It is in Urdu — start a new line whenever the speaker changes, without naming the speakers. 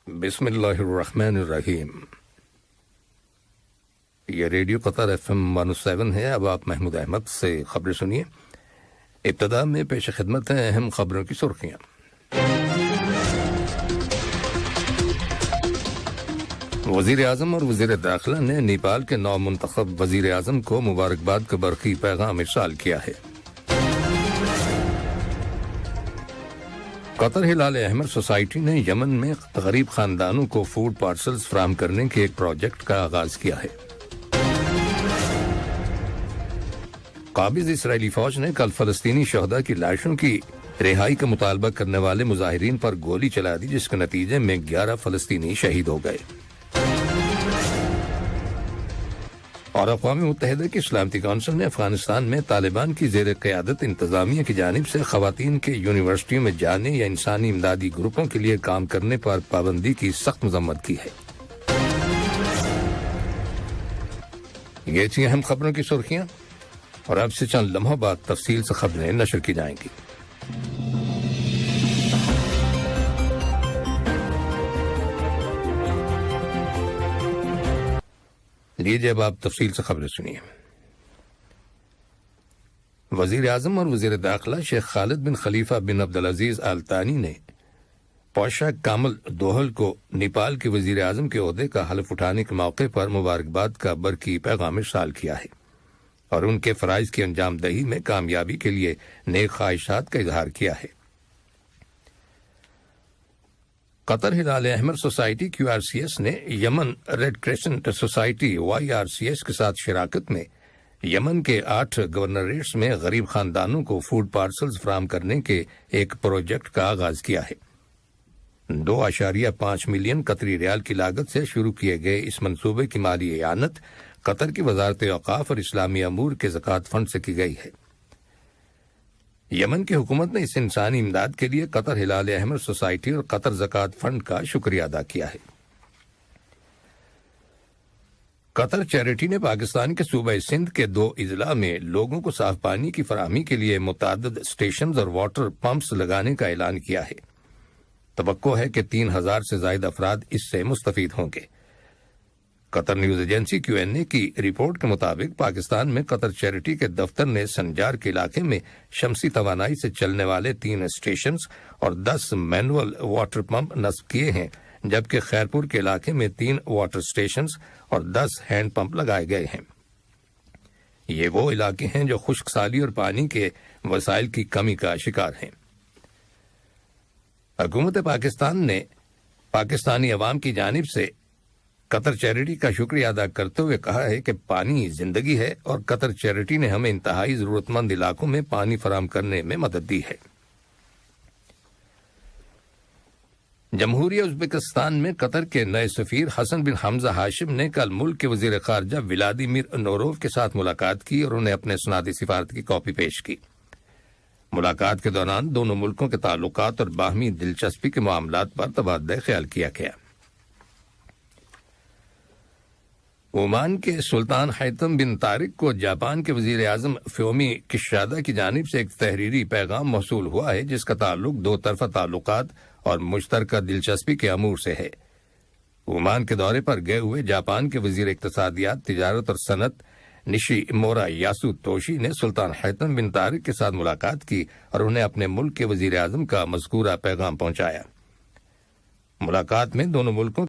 بسم اللہ الرحمن الرحیم۔ یہ ریڈیو قطر FM 107 ہے۔ اب آپ محمود احمد سے خبریں سنیے۔ ابتدا میں پیش خدمت ہیں اہم خبروں کی سرخیاں۔ وزیر اعظم اور وزیر داخلہ نے نیپال کے نو منتخب وزیر اعظم کو مبارکباد کا برقی پیغام ارسال کیا ہے۔ قطر ہلال احمر سوسائٹی نے یمن میں غریب خاندانوں کو فوڈ پارسلز فراہم کرنے کے ایک پروجیکٹ کا آغاز کیا ہے۔ قابض اسرائیلی فوج نے کل فلسطینی شہداء کی لاشوں کی رہائی کا مطالبہ کرنے والے مظاہرین پر گولی چلا دی، جس کے نتیجے میں 11 فلسطینی شہید ہو گئے۔ اور اقوام متحدہ کی سلامتی کونسل نے افغانستان میں طالبان کی زیر قیادت انتظامیہ کی جانب سے خواتین کے یونیورسٹیوں میں جانے یا انسانی امدادی گروپوں کے لیے کام کرنے پر پابندی کی سخت مذمت کی ہے۔ یہ تھی اہم خبروں کی سرخیاں، اور اب سے چند لمحوں بعد تفصیل سے خبریں نشر کی جائیں گی۔ لیجیے اب آپ تفصیل سے خبریں سنیے۔ وزیر اعظم اور وزیر داخلہ شیخ خالد بن خلیفہ بن عبدالعزیز آل ثانی نے پوشا کامل دوہل کو نیپال کے وزیر اعظم کے عہدے کا حلف اٹھانے کے موقع پر مبارکباد کا برقی پیغام ارسال کیا ہے اور ان کے فرائض کی انجام دہی میں کامیابی کے لیے نیک خواہشات کا اظہار کیا ہے۔ قطر ہلال احمر سوسائٹی QRCS نے یمن ریڈ کریسنٹ سوسائٹی YRCS کے ساتھ شراکت میں یمن کے 8 گورنریٹس میں غریب خاندانوں کو فوڈ پارسلز فراہم کرنے کے ایک پروجیکٹ کا آغاز کیا ہے۔ 2.5 ملین قطری ریال کی لاگت سے شروع کیے گئے اس منصوبے کی مالی اعانت قطر کی وزارت اوقاف اور اسلامی امور کے زکوٰۃ فنڈ سے کی گئی ہے۔ یمن کی حکومت نے اس انسانی امداد کے لیے قطر ہلال احمر سوسائٹی اور قطر زکوٰۃ فنڈ کا شکریہ ادا کیا ہے۔ قطر چیریٹی نے پاکستان کے صوبہ سندھ کے 2 اضلاع میں لوگوں کو صاف پانی کی فراہمی کے لیے متعدد اسٹیشنز اور واٹر پمپس لگانے کا اعلان کیا ہے۔ توقع ہے کہ 3000 سے زائد افراد اس سے مستفید ہوں گے۔ قطر نیوز ایجنسی QNA کی رپورٹ کے مطابق پاکستان میں قطر چیریٹی کے دفتر نے سنجار کے علاقے میں شمسی توانائی سے چلنے والے 3 اسٹیشنز اور 10 مینول واٹر پمپ نصب کیے ہیں، جبکہ خیرپور کے علاقے میں 3 واٹر اسٹیشنز اور 10 ہینڈ پمپ لگائے گئے ہیں۔ یہ وہ علاقے ہیں جو خشک سالی اور پانی کے وسائل کی کمی کا شکار ہیں۔ حکومت پاکستان نے پاکستانی عوام کی جانب سے قطر چیریٹی کا شکریہ ادا کرتے ہوئے کہا ہے کہ پانی زندگی ہے اور قطر چیریٹی نے ہمیں انتہائی ضرورت مند علاقوں میں پانی فراہم کرنے میں مدد دی ہے۔ جمہوریہ ازبکستان میں قطر کے نئے سفیر حسن بن حمزہ ہاشم نے کل ملک کے وزیر خارجہ ولادیمیر نوروف کے ساتھ ملاقات کی اور انہیں اپنے سنادی سفارت کی کاپی پیش کی۔ ملاقات کے دوران دونوں ملکوں کے تعلقات اور باہمی دلچسپی کے معاملات پر تبادلہ خیال کیا گیا۔ عمان کے سلطان حیثم بن طارق کو جاپان کے وزیر اعظم فیومی کشیدا کی جانب سے ایک تحریری پیغام موصول ہوا ہے، جس کا تعلق 2 طرفہ تعلقات اور مشترکہ دلچسپی کے امور سے ہے۔ عمان کے دورے پر گئے ہوئے جاپان کے وزیر اقتصادیات، تجارت اور صنعت نشی مورا یاسو توشی نے سلطان حیثم بن طارق کے ساتھ ملاقات کی اور انہیں اپنے ملک کے وزیر اعظم کا مذکورہ پیغام پہنچایا۔ ملاقات میں دونوں ملکوں